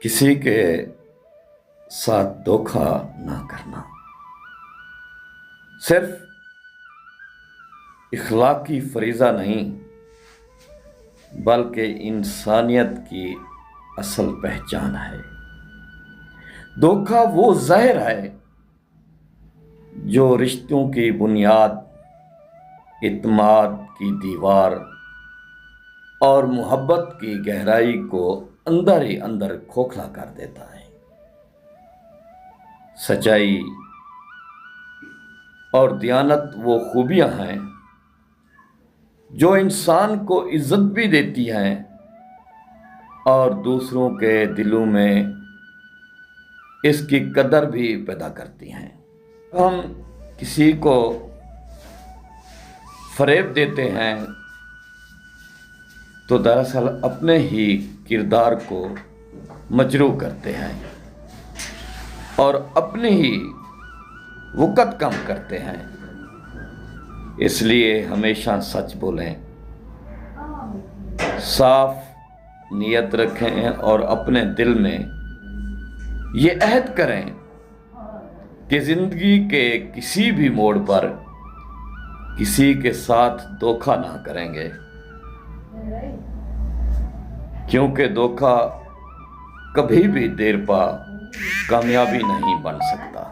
کسی کے ساتھ دھوکہ نہ کرنا صرف اخلاقی فریضہ نہیں بلکہ انسانیت کی اصل پہچان ہے۔ دھوکہ وہ زہر ہے جو رشتوں کی بنیاد، اعتماد کی دیوار اور محبت کی گہرائی کو اندر ہی اندر کھوکھلا کر دیتا ہے۔ سچائی اور دیانت وہ خوبیاں ہیں جو انسان کو عزت بھی دیتی ہیں اور دوسروں کے دلوں میں اس کی قدر بھی پیدا کرتی ہیں۔ ہم کسی کو فریب دیتے ہیں تو دراصل اپنے ہی کردار کو مجروح کرتے ہیں اور اپنی ہی وقت کم کرتے ہیں۔ اس لیے ہمیشہ سچ بولیں، صاف نیت رکھیں اور اپنے دل میں یہ عہد کریں کہ زندگی کے کسی بھی موڑ پر کسی کے ساتھ دھوکہ نہ کریں گے، کیونکہ دھوکہ کبھی بھی دیر پا کامیابی نہیں بن سکتا۔